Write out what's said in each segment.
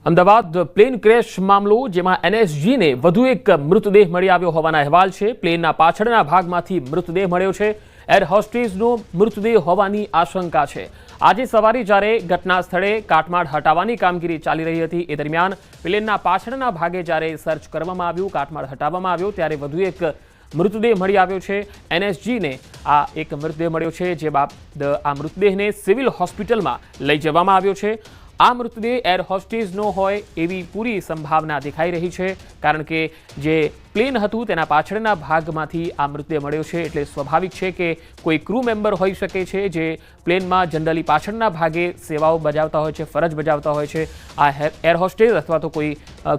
Ahmedabad plane crash મામલો, જેમાં એનએસજીને વધુ એક મૃતદેહ મળી આવ્યો હોવાના અહેવાલ છે। પ્લેનના પાછળના ભાગમાંથી મૃતદેહ મળ્યો છે। એર હોસ્ટેસનો મૃતદેહ હોવાની આશંકા છે। આજે સવારે જ્યારે ઘટના સ્થળે કાટમાળ હટાવવાની કામગીરી ચાલી રહી હતી, એ દરમિયાન પ્લેનના પાછળના ભાગે જ્યારે સર્ચ કરવામાં આવ્યું, કાટમાળ હટાવવામાં આવ્યો, ત્યારે વધુ એક મૃતદેહ મળી આવ્યો છે। એનએસજીને આ એક મૃતદેહ મળ્યો છે, જે બાદ આ મૃતદેહને સિવિલ હોસ્પિટલમાં લઈ જવામાં આવ્યો છે। આ મૃતદેહ એર હોસ્ટેસનો હોય એવી પૂરી સંભાવના દેખાઈ રહી છે, કારણ કે જે પ્લેન હતું તેના પાછળના ભાગમાંથી આ મૃતદેહ મળ્યો છે, એટલે સ્વાભાવિક છે કે કોઈ ક્રૂ મેમ્બર હોઈ શકે છે, જે પ્લેનમાં જનરલી પાછળના ભાગે સેવાઓ બજાવતા હોય છે, ફરજ બજાવતા હોય છે। આ એર હોસ્ટેસ અથવા તો કોઈ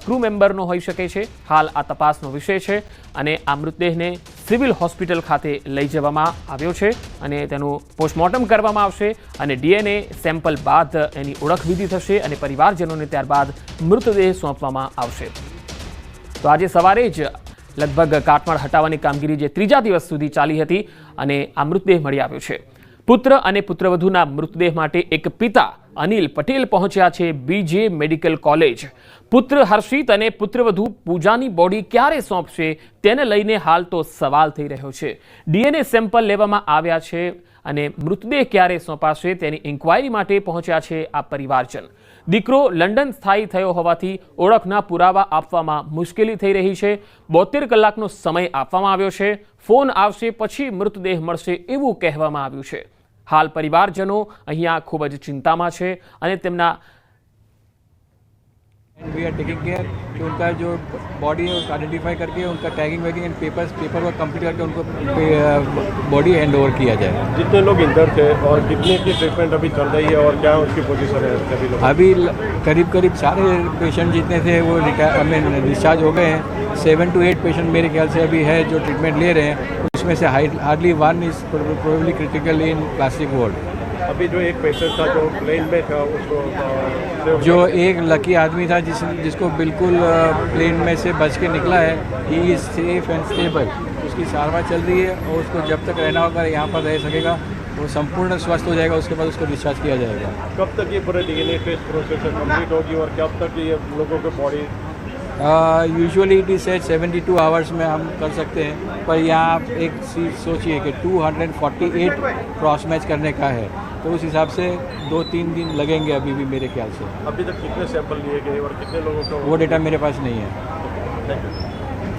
ક્રૂ મેમ્બરનો હોઈ શકે છે। હાલ આ તપાસનો વિષય છે અને આ મૃતદેહને સિવિલ હોસ્પિટલ ખાતે લઈ જવામાં આવ્યો છે અને તેનું પોસ્ટમોર્ટમ કરવામાં આવશે અને ડીએનએ સેમ્પલ બાદ એની ઓળખવિધિ થશે અને પરિવારજનોને ત્યારબાદ મૃતદેહ સોંપવામાં આવશે। તો આજે સવારે જ લગભગ કાટમાળ હટાવવાની કામગીરી જે ત્રીજા દિવસ સુધી ચાલી હતી અને આ મૃતદેહ મળી આવ્યો છે। પુત્ર અને પુત્રવધુના મૃતદેહ માટે એક પિતા અનિલ પટેલ પહોંચ્યા છે બીજે મેડિકલ કોલેજ। પુત્ર હર્ષિત અને પુત્રવધુ પૂજાની બોડી ક્યારે સોંપશે તેને લઈને હાલ તો સવાલ થઈ રહ્યો છે। ડીએનએ સેમ્પલ લેવામાં આવ્યા છે અને મૃતદેહ ક્યારે સોંપાશે તેની ઇન્ક્વાયરી માટે પહોંચ્યા છે આ પરિવારજન। દીકરો લંડન સ્થાયી થયો હોવાથી ઓળખના પુરાવા આપવામાં મુશ્કેલી થઈ રહી છે। 72 કલાકનો સમય આપવામાં આવ્યો છે। ફોન આવશે પછી મૃતદેહ મળશે એવું કહેવામાં આવ્યું છે। હાલ પરિવારજનો અહીંયા ખૂબ જ ચિંતામાં છે અને તેમના वी आर टेकिंग केयर कि उनका जो बॉडी है उसको आइडेंटिफाई करके उनका tagging waging and paper work complete करके उनको बॉडी हैंड ओवर किया जाए। जितने लोग इंदर थे और कितने की ट्रीटमेंट अभी चल रही है और क्या उसकी पोजीशन है सभी लोग? अभी करीब सारे पेशेंट जितने थे वो डिस्चार्ज हो गए हैं। 7 to 8 पेशेंट मेरे ख्याल से अभी है जो ट्रीटमेंट ले रहे हैं, उसमें से hardly 1 is probably critical in plastic ward. अभी जो एक पेशेंट था जो प्लेन में था उसको जो एक लकी आदमी था जिसको बिल्कुल प्लेन में से बच के निकला है, he is safe and stable. उसकी सारवार चल रही है और उसको जब तक रहना होगा यहाँ पर रह सकेगा, वो संपूर्ण स्वस्थ हो जाएगा, उसके बाद उसको डिस्चार्ज किया जाएगा। कब तक ये पूरे डीएनए टेस्ट प्रोसेस कंप्लीट होगी और कब तक ये लोगों के body? Usually it is set 72 hours में हम कर सकते हैं, पर यहाँ आप एक चीज़ सोचिए कि 248 क्रॉस मैच करने का है, तो उस हिसाब से 2-3 दिन लगेंगे अभी भी मेरे ख्याल से। अभी तक कितने सैंपल लिए गए और कितने लोगों को? वो डेटा मेरे पास नहीं है।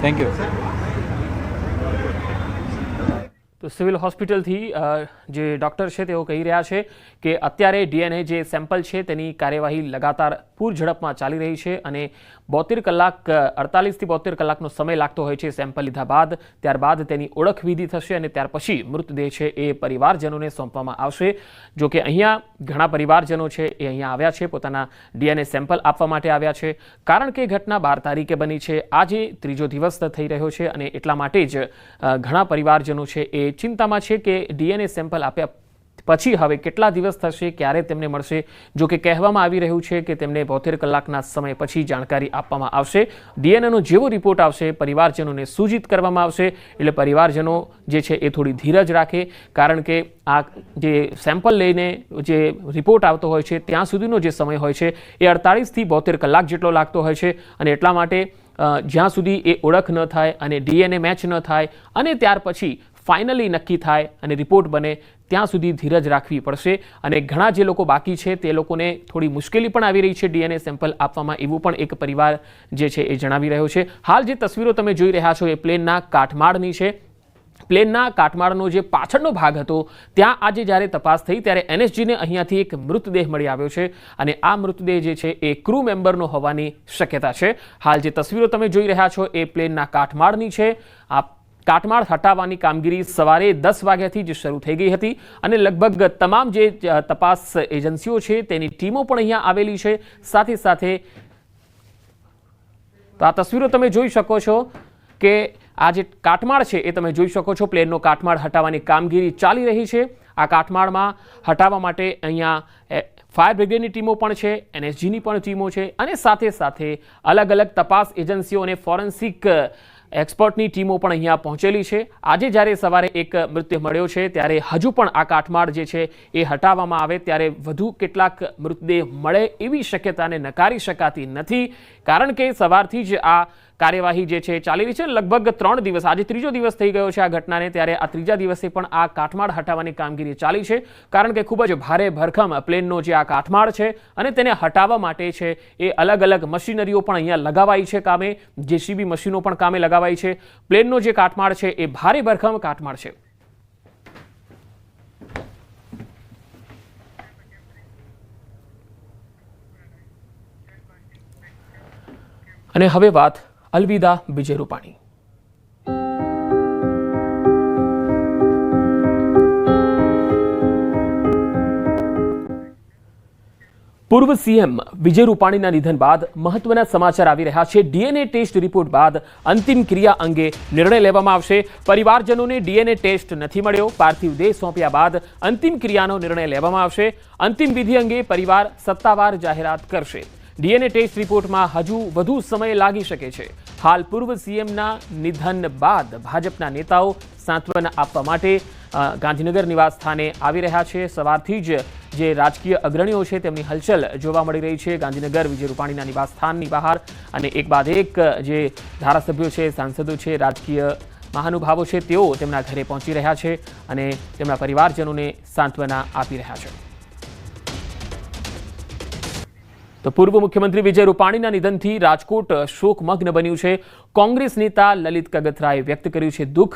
Thank you. તો સિવિલ હોસ્પિટલથી જે ડૉક્ટર છે તેઓ કહી રહ્યા છે કે અત્યારે ડીએનએ જે સેમ્પલ છે તેની કાર્યવાહી લગાતાર પૂર ઝડપમાં ચાલી રહી છે અને 72 કલાક 48 થી 72 કલાકનો સમય લાગતો હોય છે સેમ્પલ લીધા બાદ। ત્યારબાદ તેની ઓળખવિધિ થશે અને ત્યાર પછી મૃતદેહ છે એ પરિવારજનોને સોંપવામાં આવશે। જો કે અહીંયા ઘણા પરિવારજનો છે એ અહીંયા આવ્યા છે, પોતાના ડીએનએ સેમ્પલ આપવા માટે આવ્યા છે, કારણ કે ઘટના 12 તારીખે બની છે, આજે ત્રીજો દિવસ થઈ રહ્યો છે અને એટલા માટે જ ઘણા પરિવારજનો છે એ ચિંતામાં છે કે ડીએનએ સેમ્પલ આપ્યા પછી હવે કેટલા દિવસ થશે, ક્યારે તેમને મળશે। જો કે કહેવામાં આવી રહ્યું છે કે તેમને 72 કલાકના સમય પછી જાણકારી આપવામાં આવશે। ડીએનએનો જેવો રિપોર્ટ આવશે પરિવારજનોને સૂચિત કરવામાં આવશે, એટલે પરિવારજનો જે છે એ થોડી ધીરજ રાખે, કારણ કે આ જે સેમ્પલ લઈને જે રિપોર્ટ આવતો હોય છે ત્યાં સુધીનો જે સમય હોય છે એ 48 થી 72 કલાક જેટલો લાગતો હોય છે અને એટલા માટે જ્યાં સુધી એ ઓળખ ન થાય અને ડીએનએ મેચ ન થાય અને ત્યાર પછી ફાઇનલી નક્કી થાય અને રિપોર્ટ બને ત્યાં સુધી ધીરજ રાખવી પડશે। અને ઘણા જે લોકો બાકી છે તે લોકોને થોડી મુશ્કેલી પણ આવી રહી છે ડીએનએ સેમ્પલ આપવામાં, એવું પણ એક પરિવાર જે છે એ જણાવી રહ્યો છે। હાલ જે તસવીરો તમે જોઈ રહ્યા છો એ પ્લેનના કાટમાળની છે। પ્લેનના કાટમાળનો જે પાછળનો ભાગ હતો ત્યાં આજે જ્યારે તપાસ થઈ ત્યારે એનએસજીને અહીંયાથી એક મૃતદેહ મળી આવ્યો છે અને આ મૃતદેહ જે છે એ ક્રૂ મેમ્બરનો હોવાની શક્યતા છે। હાલ જે તસવીરો તમે જોઈ રહ્યા છો એ પ્લેનના કાટમાળની છે। આ કાટમાળ હટાવવાની કામગીરી સવારે 10 વાગ્યાથી જ શરૂ થઈ ગઈ હતી અને લગભગ તમામ જે તપાસ એજન્સીઓ છે તેની ટીમો પણ અહીંયા આવેલી છે। સાથે સાથે તો આ તસવીરો તમે જોઈ શકો છો કે આ જે કાટમાળ છે એ તમે જોઈ શકો છો, પ્લેનનો કાટમાળ હટાવવાની કામગીરી ચાલી રહી છે। આ કાટમાળમાં હટાવવા માટે અહીંયા ફાયર બ્રિગેડની ટીમો પણ છે, એનએસજીની પણ ટીમો છે અને સાથે સાથે અલગ અલગ તપાસ એજન્સીઓ અને ફોરેન્સિક એક્સપર્ટની ટીમો પણ અહીંયા પહોંચેલી છે. આજે જ્યારે સવારે એક મૃતદેહ મળ્યો છે ત્યારે હજુ પણ આ કાટમાળ જે છે એ હટાવવામાં આવે ત્યારે વધુ કેટલાક મૃતદેહ મળે એવી શક્યતાને નકારી શકાતી નથી, કારણ કે સવારથી જ આ કાર્યવાહી જે છે ચાલી રહી છે. લગભગ 3 દિવસ, આજે ત્રીજો દિવસ થઈ ગયો છે આ ઘટનાને, ત્યારે આ ત્રીજા દિવસે પણ આ કાટમાળ હટાવવાની કામગીરી ચાલી છે, કારણ કે ખૂબ જ ભારે ભરખમ પ્લેનનો જે આ કાટમાળ છે અને તેને હટાવવા માટે છે એ અલગ અલગ મશીનરીઓ પણ અહીંયા લગાવાઈ છે કામે, જેસીબી મશીનો પણ કામે લગાવાઈ છે. પ્લેનનો જે કાટમાળ છે એ ભારે ભરખમ કાટમાળ છે. અને હવે વાત અલવિદા વિજય રૂપાણી. પૂર્વ સીએમ વિજય રૂપાણીના નિધન બાદ મહત્વના સમાચાર આવી રહ્યા છે. ડીએનએ ટેસ્ટ રિપોર્ટ બાદ અંતિમ ક્રિયા અંગે નિર્ણય લેવામાં આવશે. પરિવારજનોને ડીએનએ ટેસ્ટ નથી મળ્યો. પાર્થિવ દેહ સોંપ્યા બાદ અંતિમ ક્રિયાનો નિર્ણય લેવામાં આવશે. અંતિમ વિધિ અંગે પરિવાર સત્તાવાર જાહેરાત કરશે. ડીએનએ ટેસ્ટ રિપોર્ટમાં હજુ વધુ સમય લાગી શકે છે. હાલ પૂર્વ સીએમના નિધન બાદ ભાજપના નેતાઓ સાંત્વના આપવા માટે ગાંધીનગર નિવાસ સ્થાને આવી રહ્યા છે. સવારથી જ જે રાજકીય અગ્રણીઓ છે તેમની હલચલ જોવા મળી રહી છે ગાંધીનગર વિજય રૂપાણીના નિવાસ સ્થાનની બહાર, અને એક બાદ એક જે ધારાસભ્યો છે, સાંસદો છે, રાજકીય મહાનુભાવો છે, તેઓ તેમના ઘરે પહોંચી રહ્યા છે અને તેમના પરિવારજનોને સાંત્વના આપી રહ્યા છે. તો પૂર્વ મુખ્યમંત્રી વિજય રૂપાણીના નિધનથી રાજકોટ શોકમગ્ન બન્યું છે. કોંગ્રેસ નેતા લલિત કગથરાએ વ્યક્ત કર્યું છે દુઃખ.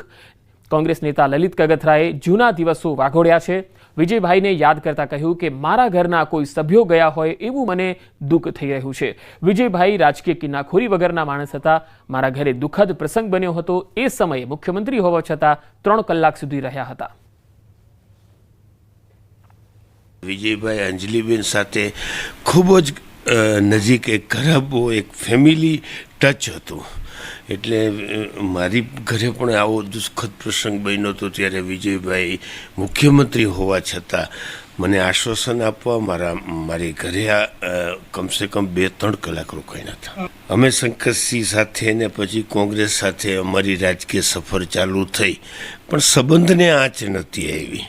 કોંગ્રેસ નેતા લલિત કગથરાએ જૂના દિવસો વાગોળ્યા છે. વિજયભાઈને યાદ કરતા કહ્યું કે મારા ઘરના કોઈ સભ્યો ગયા હોય એવું મને દુઃખ થઈ રહ્યું છે. વિજયભાઈ રાજકીય કિન્નાખોરી વગરના માણસ હતા. મારા ઘરે દુઃખદ પ્રસંગ બન્યો હતો. એ સમયે મુખ્યમંત્રી હોવા છતાં 3 કલાક સુધી રહ્યા હતા. વિજયભાઈ અંજલિબેન સાથે ખૂબ જ નજીક એક ખરાબ એક ફેમિલી ટચ હતો, એટલે મારી ઘરે પણ આવો દુઃખદ પ્રસંગ બન્યો હતો. ત્યારે વિજયભાઈ મુખ્યમંત્રી હોવા છતાં મને આશ્વાસન આપવા મારી ઘરે કમસે કમ 2-3 કલાક રોકાયા હતા. અમે શંકરસિંહ સાથે ને પછી કોંગ્રેસ સાથે અમારી રાજકીય સફર ચાલુ થઈ, પણ સંબંધને આંચ નથી આવી.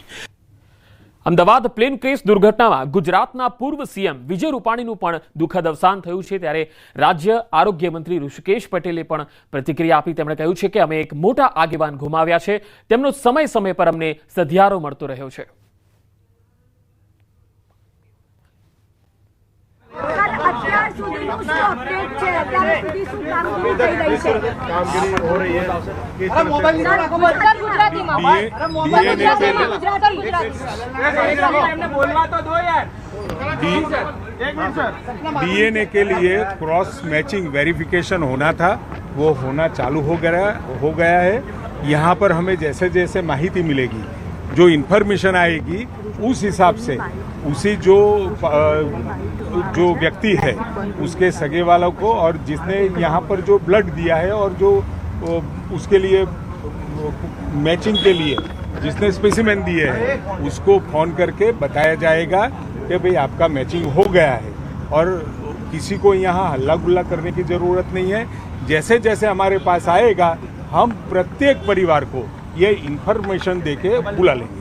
અમદાવાદ પ્લેન ક્રેશ દુર્ઘટનામાં ગુજરાતના પૂર્વ સીએમ વિજય રૂપાણીનું પણ દુઃખદ અવસાન થયું છે. ત્યારે રાજ્ય આરોગ્ય મંત્રી ઋષિકેશ પટેલે પણ પ્રતિક્રિયા આપી. તેમણે કહ્યું છે કે અમે એક મોટા આગેવાન ગુમાવ્યા છે. તેમનો સમય સમય પર અમને સધિયારો મળતો રહ્યો છે. डीएनए के लिए क्रॉस मैचिंग वेरिफिकेशन होना था, वो होना चालू हो गया है. यहाँ पर हमें जैसे जैसे माहिती मिलेगी, जो इन्फॉर्मेशन आएगी, उस हिसाब से उसी जो व्यक्ति है उसके सगे वालों को और जिसने यहाँ पर जो ब्लड दिया है और जो उसके लिए मैचिंग के लिए जिसने स्पेसिमेन दिए हैं उसको फ़ोन करके बताया जाएगा कि भाई आपका मैचिंग हो गया है. और किसी को यहाँ हल्ला गुल्ला करने की ज़रूरत नहीं है. जैसे जैसे हमारे पास आएगा हम प्रत्येक परिवार को ये इन्फॉर्मेशन देके बुला लेंगे.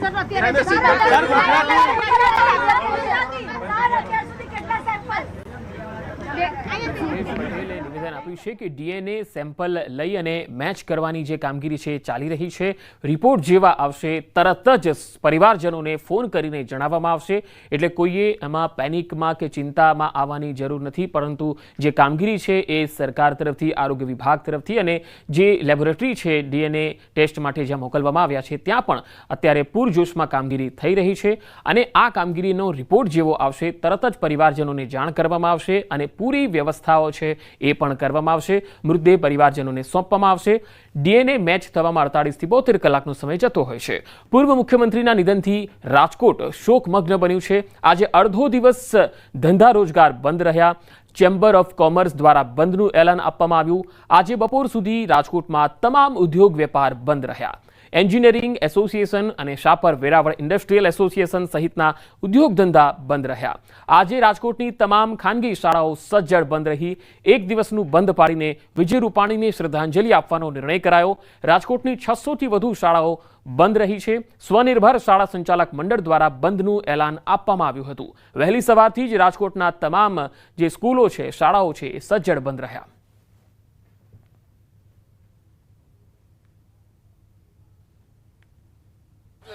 નિવેદન આપ્યું છે કે ડીએનએ સેમ્પલ લઈ અને મેચ કરવાની જે કામગીરી છે ચાલી રહી છે. રિપોર્ટ જેવા આવશે તરત જ પરિવારજનોને ફોન કરીને જણાવવામાં આવશે. એટલે કોઈએ એમાં પેનિકમાં કે ચિંતામાં આવવાની જરૂર નથી, પરંતુ જે કામગીરી છે એ સરકાર તરફથી, આરોગ્ય વિભાગ તરફથી અને જે લેબોરેટરી છે ડીએનએ ટેસ્ટ માટે જ્યાં મોકલવામાં આવ્યા છે ત્યાં પણ અત્યારે પૂરજોશમાં કામગીરી થઈ રહી છે. અને આ કામગીરીનો રિપોર્ટ જેવો આવશે તરત જ પરિવારજનોને જાણ કરવામાં આવશે અને પૂરી વ્યવસ્થાઓ છે એ પણ કરવામાં આવશે. મૃતદેહ પરિવારજનોને સોંપવામાં આવશે. ડીએનએ મેચ થવામાં 48 થી 72 કલાકનો સમય જતો હોય છે. પૂર્વ મુખ્યમંત્રીના નિધનથી રાજકોટ શોકમગ્ન બન્યું છે. આજે અડધો દિવસ ધંધા રોજગાર બંધ રહ્યા. ચેમ્બર ઓફ કોમર્સ દ્વારા બંધનું એલાન આપવામાં આવ્યું. આજે બપોર સુધી રાજકોટમાં તમામ ઉદ્યોગ વેપાર બંધ રહ્યા. એન્જિનિયરિંગ એસોસિએશન અને શાપર વેરાવળ ઇન્ડસ્ટ્રીયલ એસોસિએશન સહિતના ઉદ્યોગ ધંધા બંધ રહ્યા. આજે રાજકોટની તમામ ખાનગી શાળાઓ સજ્જડ બંધ રહી. એક દિવસનું બંધ પાડીને વિજય રૂપાણીને શ્રદ્ધાંજલિ આપવાનો નિર્ણય કરાયો. રાજકોટની 600થી વધુ શાળાઓ બંધ રહી છે. સ્વનિર્ભર શાળા સંચાલક મંડળ દ્વારા બંધનું એલાન આપવામાં આવ્યું હતું. વહેલી સવારથી જ રાજકોટના તમામ જે સ્કૂલો છે, શાળાઓ છે, એ સજ્જડ બંધ રહ્યા.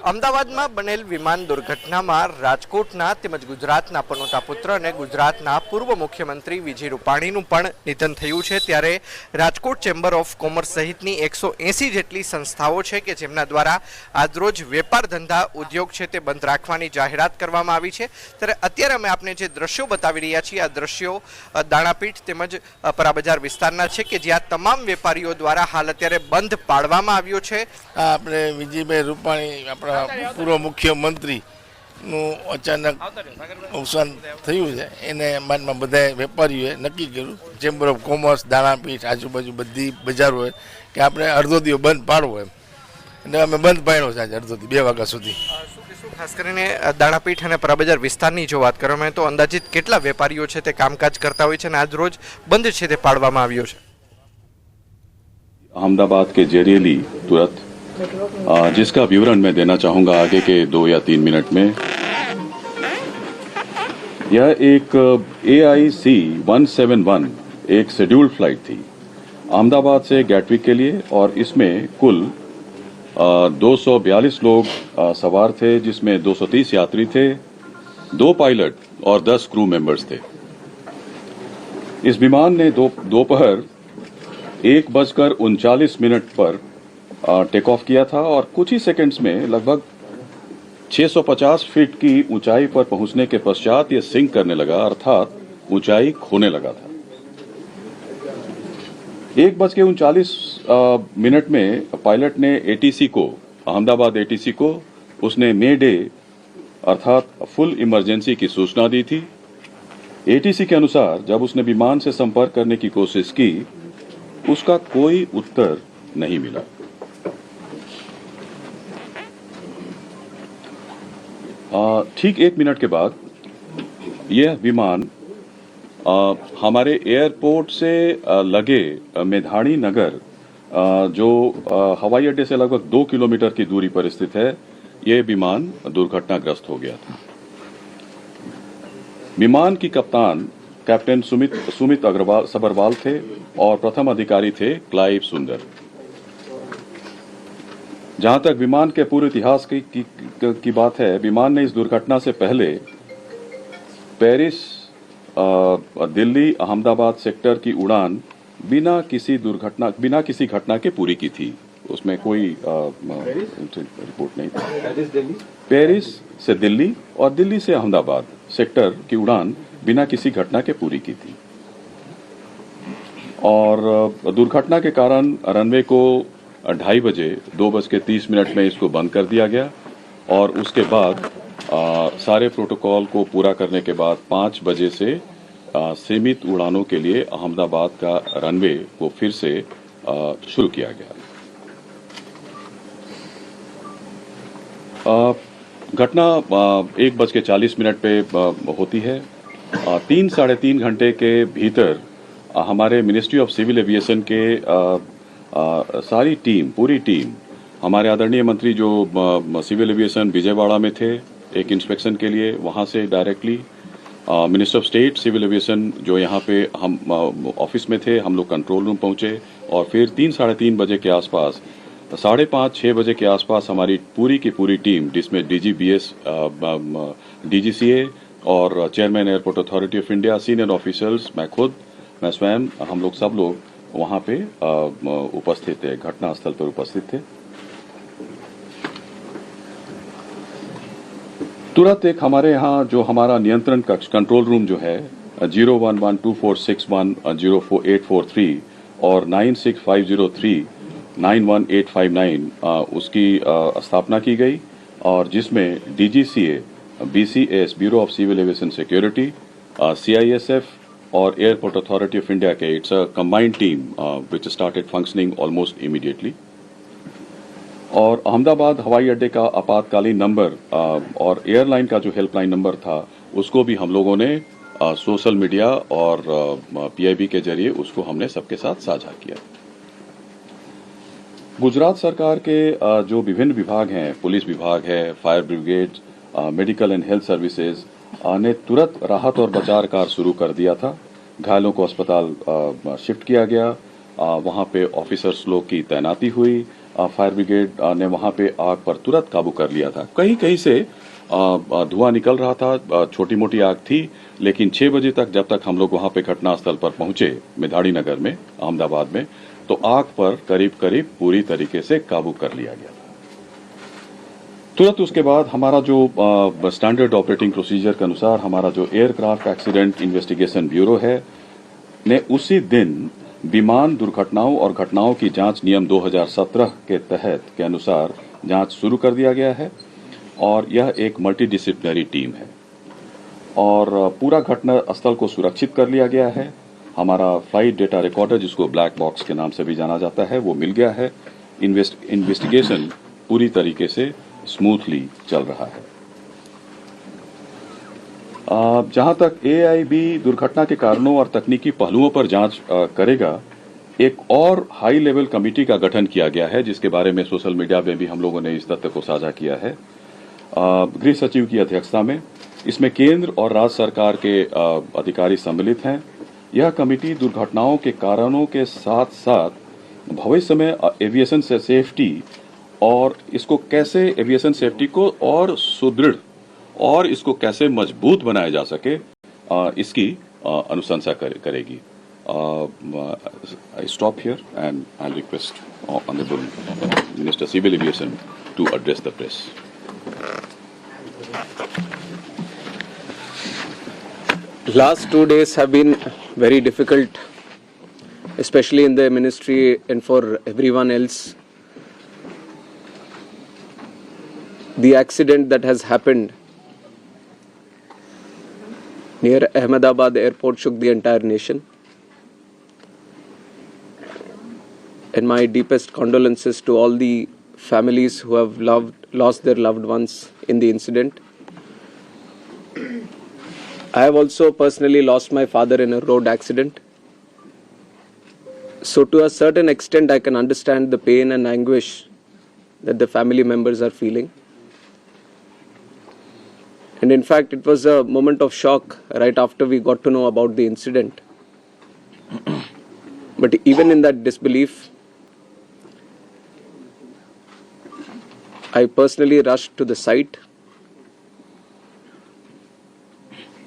અમદાવાદમાં બનેલ વિમાન દુર્ઘટનામાં રાજકોટના તેમજ ગુજરાતના પનોતા પુત્ર અને ગુજરાતના પૂર્વ મુખ્યમંત્રી વિજય રૂપાણીનું પણ નિધન થયું છે. ત્યારે રાજકોટ ચેમ્બર ઓફ કોમર્સ સહિતની 180 જેટલી સંસ્થાઓ છે કે જેમના દ્વારા આજરોજ વેપાર ધંધા ઉદ્યોગ છે તે બંધ રાખવાની જાહેરાત કરવામાં આવી છે. ત્યારે અત્યારે અમે આપને જે દ્રશ્યો બતાવી રહ્યા છીએ, આ દ્રશ્યો દાણાપીઠ તેમજ પરાબજાર વિસ્તારના છે કે જ્યાં તમામ વેપારીઓ દ્વારા હાલ અત્યારે બંધ પાડવામાં આવ્યો છે. આપણે વિજયભાઈ રૂપાણી આપણા પૂર્વ મુખ્યમંત્રીનું અચાનક અવસાન થયું છે. એને માનમાં બધા વેપારીઓએ નક્કી કર્યું, ચેમ્બર ઓફ કોમર્સ, દાણાપીઠ, આજુબાજુ બધી બજારોએ કે આપણે અડધો દિવસ બંધ પાડવો એમ. એટલે અમે બંધ પાડ્યો છે આજે અડધોથી 2 વાગ્યા સુધી. ખાસ કરીને દાણાપીઠ અને પરાબજાર વિસ્તારની જો વાત કરવામાં આવે તો અંદાજિત કેટલા વેપારીઓ છે તે કામકાજ કરતા હોય છે અને આજ રોજ બંધ છે તે પાડવામાં આવ્યો છે? अहमदाबाद के जेरियली तुरंत जिसका विवरण मैं देना चाहूंगा आगे के 2 या 3 मिनट में. यह एक AIC 171 एक शेड्यूल्ड फ्लाइट थी अहमदाबाद से गैटविक के लिए और इसमें कुल 242 लोग सवार थे, जिसमें 230 यात्री थे, 2 पायलट और 10 क्रू मेंबर्स थे. इस विमान ने दोपहर 1:39 पर टेक ऑफ किया था और कुछ ही सेकंड्स में लगभग 650 फीट की ऊंचाई पर पहुंचने के पश्चात यह सिंक करने लगा, अर्थात ऊंचाई खोने लगा था. 1:39 में पायलट ने ATC को, अहमदाबाद ATC को, उसने मे डे अर्थात फुल इमरजेंसी की सूचना दी थी. ATC के अनुसार जब उसने विमान से संपर्क करने की कोशिश की, उसका कोई उत्तर नहीं मिला. ठीक 1 मिनट के बाद यह विमान हमारे एयरपोर्ट से लगे मेधाणी नगर, जो हवाई अड्डे से लगभग 2 किलोमीटर की दूरी पर स्थित है, यह विमान दुर्घटनाग्रस्त हो गया था. विमान की कप्तान कैप्टन सुमित सबरवाल थे और प्रथम अधिकारी थे क्लाइव सुंदर. जहां तक विमान के पूरे इतिहास की बात है, विमान ने इस दुर्घटना से पहले पेरिस दिल्ली अहमदाबाद सेक्टर की उड़ान बिना किसी घटना के पूरी की थी. उसमें कोई रिपोर्ट नहीं थी. पेरिस से दिल्ली और दिल्ली से अहमदाबाद सेक्टर की उड़ान बिना किसी घटना के पूरी की थी. और दुर्घटना के कारण रनवे को 2:30 बजे 2:30 में इसको बंद कर दिया गया और उसके बाद सारे प्रोटोकॉल को पूरा करने के बाद 5 बजे से सीमित उड़ानों के लिए अहमदाबाद का रनवे को फिर से शुरू किया गया. घटना 1:40 पे होती है. 3-3.5 घंटे के भीतर हमारे मिनिस्ट्री ऑफ सिविल एविएशन के सारी टीम, पूरी टीम, हमारे आदरणीय मंत्री जो सिविल एविएशन विजयवाड़ा में थे एक इंस्पेक्शन के लिए, वहाँ से directly minister of state civil aviation जो यहाँ पे हम ऑफिस में थे, हम लोग कंट्रोल रूम पहुँचे और फिर 3-3.5 बजे के आसपास, 5:30-6 बजे के आसपास हमारी पूरी की पूरी टीम, जिसमें DGBS, DGCA और chairman airport authority of India, senior officers, मैं स्वयं, हम लोग सब लोग वहाँ पे उपस्थित थे, घटनास्थल पर उपस्थित थे. तुरंत एक हमारे यहाँ जो हमारा नियंत्रण कक्ष कंट्रोल रूम जो है 0112461 और 9650391859 उसकी स्थापना की गई और जिसमें DGCA, BCS bureau of civil aviation security, CISF और एयरपोर्ट अथॉरिटी ऑफ इंडिया के, it's a combined team which started functioning almost immediately. और अहमदाबाद हवाई अड्डे का आपातकालीन नंबर और एयरलाइन का जो हेल्पलाइन नंबर था उसको भी हम लोगों ने सोशल मीडिया और पीआईबी के जरिए उसको हमने सबके साथ साझा किया। गुजरात सरकार के जो विभिन्न विभाग हैं, पुलिस विभाग है, fire brigade, medical and health services ने तुरंत राहत और बचाव कार्य शुरू कर दिया था। घायलों को अस्पताल शिफ्ट किया गया, वहां पे ऑफिसर्स लोग की तैनाती हुई, फायर ब्रिगेड ने वहां पे आग पर तुरंत काबू कर लिया था। कहीं कहीं से धुआं निकल रहा था, छोटी मोटी आग थी, लेकिन 6 बजे तक जब तक हम लोग वहां पे घटनास्थल पर पहुंचे मेधाड़ी नगर में, अहमदाबाद में, तो आग पर करीब करीब पूरी तरीके से काबू कर लिया गया था। तुरंत उसके बाद हमारा जो स्टैंडर्ड ऑपरेटिंग प्रोसीजर के अनुसार हमारा जो एयरक्राफ्ट एक्सीडेंट इन्वेस्टिगेशन ब्यूरो है ने उसी दिन विमान दुर्घटनाओं और घटनाओं की जांच नियम 2017 के तहत के अनुसार जांच शुरू कर दिया गया है और यह एक मल्टीडिसिप्लिनरी टीम है और पूरा घटना स्थल को सुरक्षित कर लिया गया है। हमारा फ्लाइट डेटा रिकॉर्डर, जिसको ब्लैक बॉक्स के नाम से भी जाना जाता है, वो मिल गया है। इन्वेस्टिगेशन पूरी तरीके से स्मूथली चल रहा है। जहां तक एआईबी दुर्घटना के कारणों और तकनीकी पहलुओं पर जांच करेगा, एक और हाई लेवल कमेटी का गठन किया गया है, जिसके बारे में सोशल मीडिया में भी हम लोगों ने इस तथ्य को साझा किया है। गृह सचिव की अध्यक्षता में इसमें केंद्र और राज्य सरकार के अधिकारी सम्मिलित हैं। यह कमेटी दुर्घटनाओं के कारणों के साथ साथ भविष्य में एविएशन से सेफ्टी और इसको कैसे एविएशन सेफ्टी को और सुदृढ़ और इसको कैसे मजबूत बनाया जा सके, इसकी अनुशंसा करेगी। I stop here and I'll request Honorable Minister Civil Aviation to address the press. Last 2 days have been very difficult, especially in the ministry and for everyone else. The accident that has happened near Ahmedabad airport shook the entire nation. And my deepest condolences to all the families who have lost their loved ones in the incident. I have also personally lost my father in a road accident. So to a certain extent, I can understand the pain and anguish that the family members are feeling. And in fact, it was a moment of shock right after we got to know about the incident. But even in that disbelief, I personally rushed to the site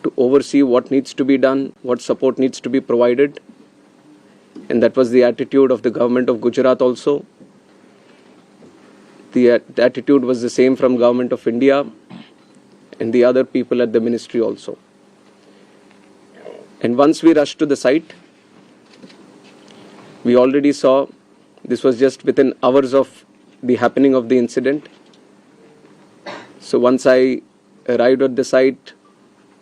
to oversee what needs to be done, what support needs to be provided. And that was the attitude of the government of Gujarat also. The attitude was the same from government of India and the other people at the ministry also. And once we rushed to the site, we already saw, this was just within hours of the happening of the incident. So once I arrived at the site,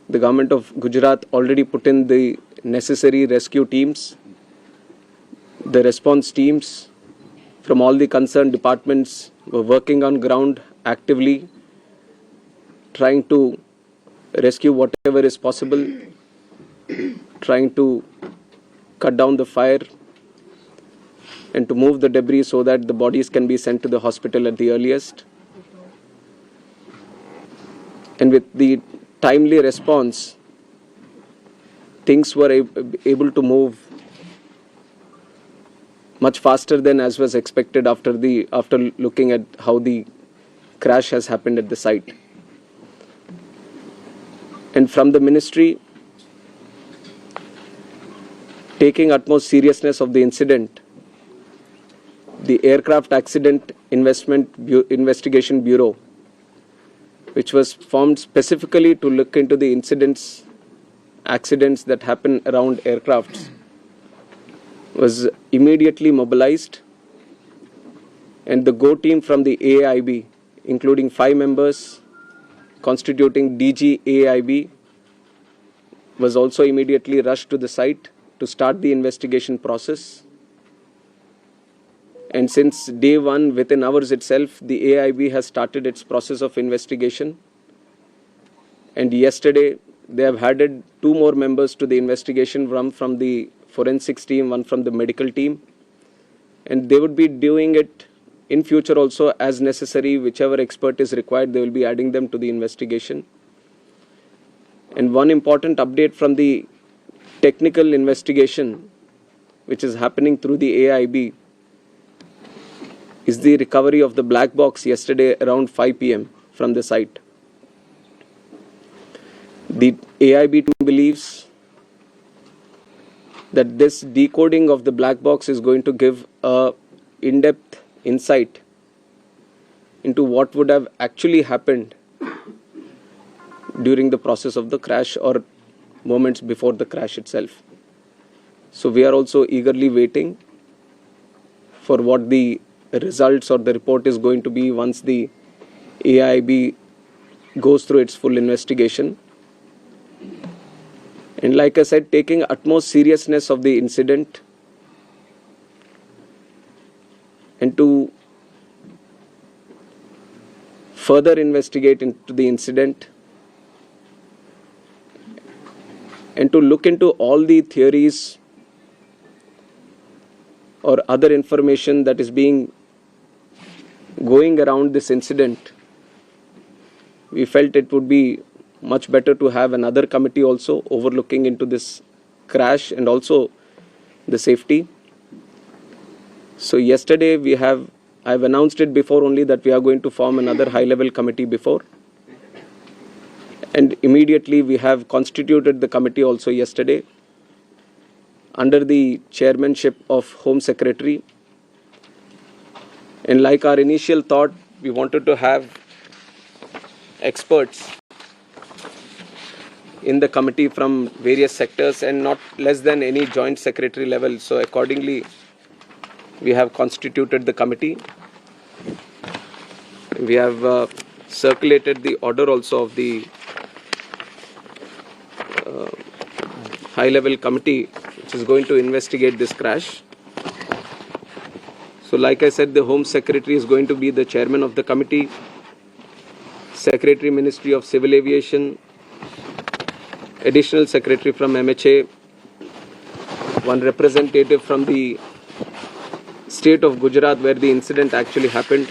the government of Gujarat already put in the necessary rescue teams. The response teams from all the concerned departments were working on ground actively, trying to rescue whatever is possible, trying to cut down the fire and to move the debris so that the bodies can be sent to the hospital at the earliest. And with the timely response, things were able to move much faster than as was expected after looking at how the crash has happened at the site. And from the ministry, taking utmost seriousness of the incident, the Aircraft Accident Investigation Bureau, which was formed specifically to look into the accidents that happen around aircrafts, was immediately mobilized, and the GO team from the AIB, including 5 members constituting DG AIB, was also immediately rushed to the site to start the investigation process. And since day one, within hours itself, the AIB has started its process of investigation. And yesterday, they have added 2 more members to the investigation, one from the forensics team, one from the medical team. And they would be doing it in future also as necessary. Whichever expert is required, they will be adding them to the investigation. And one important update from the technical investigation, which is happening through the AIB, is the recovery of the black box yesterday around 5 p.m. from the site. The AIB team believes that this decoding of the black box is going to give a in-depth insight into what would have actually happened during the process of the crash or moments before the crash itself. So we are also eagerly waiting for what the results or the report is going to be once the AIB goes through its full investigation. And like I said, taking utmost seriousness of the incident and to further investigate into the incident and to look into all the theories or other information that is going around this incident, we felt it would be much better to have another committee also overlooking into this crash and also the safety. So yesterday I've announced it before only that we are going to form another high-level committee before. And immediately we have constituted the committee also yesterday under the chairmanship of Home Secretary. And like our initial thought, we wanted to have experts in the committee from various sectors and not less than any joint secretary level. So accordingly, we have constituted the committee. We have circulated the order also of the high-level committee which is going to investigate this crash. So like I said, the Home Secretary is going to be the chairman of the committee, Secretary Ministry of Civil Aviation, Additional Secretary from MHA, one representative from the state of Gujarat where the incident actually happened,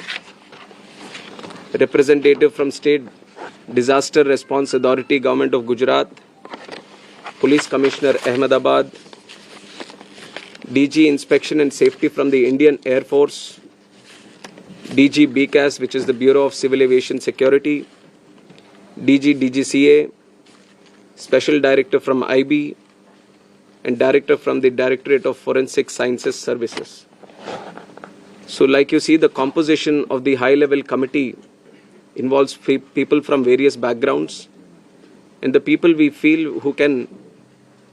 a representative from State Disaster Response Authority, Government of Gujarat, Police Commissioner Ahmedabad, DG Inspection and Safety from the Indian Air Force, DG BCAS, which is the Bureau of Civil Aviation Security, DG DGCA, Special Director from IB, and Director from the Directorate of Forensic Sciences Services. So like you see, the composition of the high-level committee involves people from various backgrounds, and the people we feel who can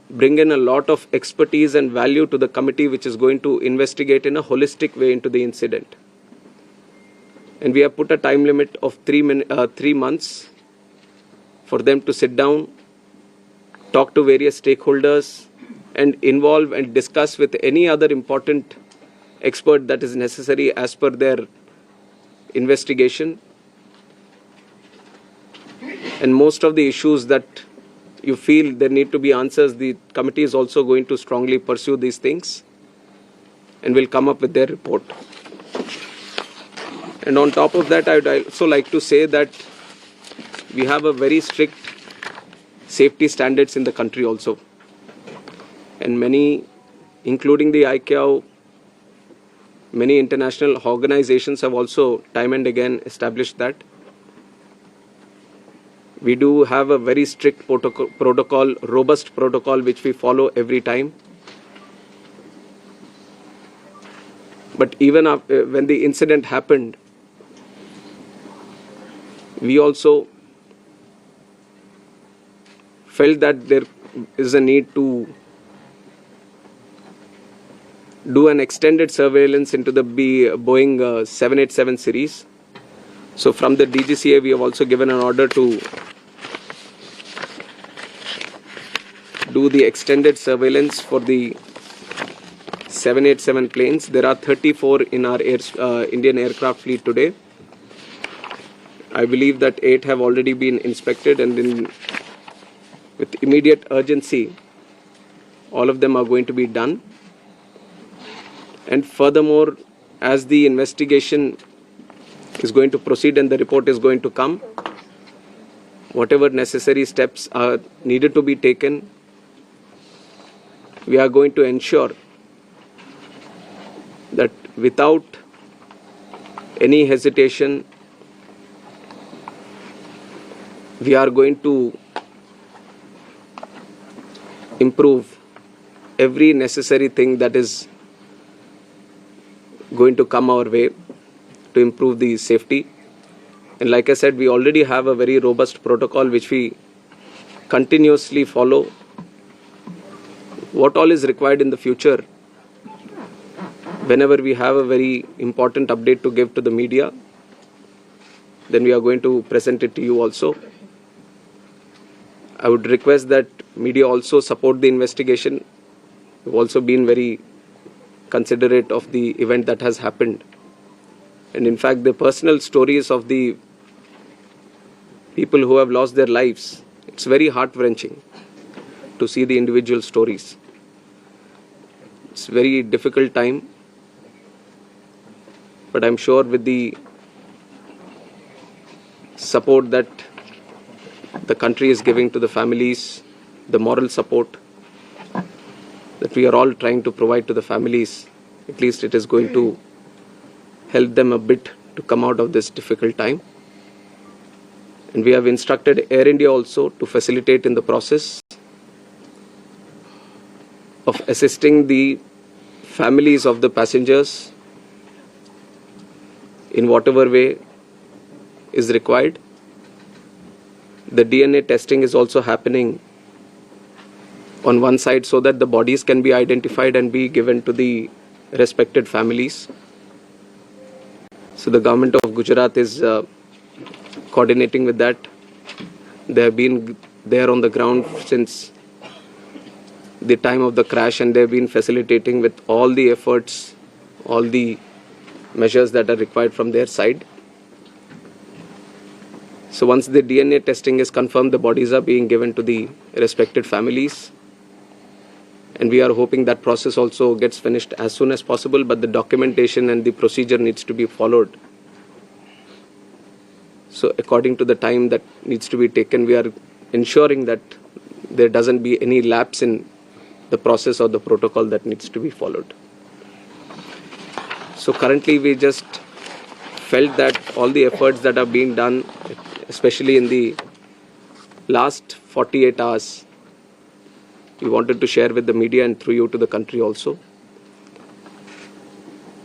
bring in a lot of expertise and value to the committee which is going to investigate in a holistic way into the incident. And we have put a time limit of 3 months for them to sit down, talk to various stakeholders, and involve and discuss with any other important expert that is necessary as per their investigation. And most of the issues that you feel there need to be answers, the committee is also going to strongly pursue these things and will come up with their report. And on top of that, I would also like to say that we have a very strict safety standards in the country also. And many, including the ICAO, many international organizations have also time and again established that. We do have a very strict protocol, robust protocol, which we follow every time. But even when the incident happened, we also felt that there is a need to do an extended surveillance into the Boeing 787 series. So from the DGCA, we have also given an order to do the extended surveillance for the 787 planes. There are 34 in our Indian aircraft fleet today. I believe that 8 have already been inspected, and with immediate urgency, all of them are going to be done. And furthermore, as the investigation is going to proceed and the report is going to come, whatever necessary steps are needed to be taken, we are going to ensure that without any hesitation, we are going to improve every necessary thing that is going to come our way to improve the safety. And like I said, we already have a very robust protocol which we continuously follow. What all is required in the future, whenever we have a very important update to give to the media, then we are going to present it to you also. I would request that media also support the investigation. We've also been very considerate of the event that has happened. And in fact, the personal stories of the people who have lost their lives, it's very heart-wrenching to see the individual stories. It's a very difficult time, but I'm sure with the support that the country is giving to the families, the moral support that we are all trying to provide to the families, at least it is going to help them a bit to come out of this difficult time. And we have instructed Air India also to facilitate in the process of assisting the families of the passengers in whatever way is required. The DNA testing is also happening on one side so that the bodies can be identified and be given to the respected families. So the government of Gujarat is coordinating with that. They have been there on the ground since the time of the crash, and they have been facilitating with all the efforts, all the measures that are required from their side. So once the DNA testing is confirmed, the bodies are being given to the respected families. And we are hoping that process also gets finished as soon as possible, but the documentation and the procedure needs to be followed. So according to the time that needs to be taken, we are ensuring that there doesn't be any lapse in the process or the protocol that needs to be followed. So currently we just felt that all the efforts that are being done, especially in the last 48 hours, we wanted to share with the media and through you to the country also.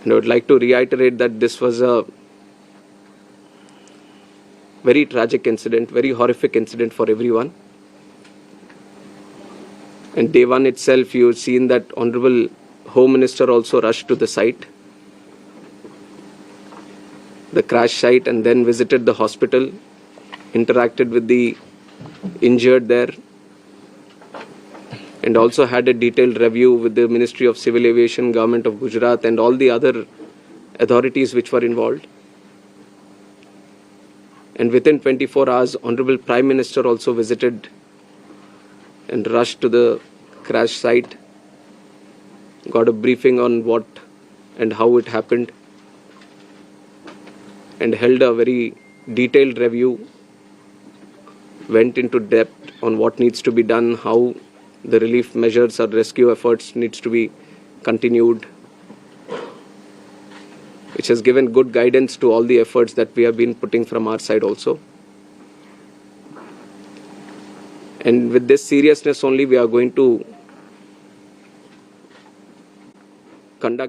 And I would like to reiterate that this was a very tragic incident, very horrific incident for everyone. And day one itself, you've seen that Honorable Home Minister also rushed to the site, the crash site, and then visited the hospital, interacted with the injured there, and also had a detailed review with the Ministry of Civil Aviation, Government of Gujarat, and all the other authorities which were involved. And within 24 hours, Honorable Prime Minister also visited and rushed to the crash site, got a briefing on what and how it happened, and held a very detailed review, went into depth on what needs to be done, how the relief measures or rescue efforts needs to be continued, which has given good guidance to all the efforts that we have been putting from our side also. And with this seriousness only, we are going to conduct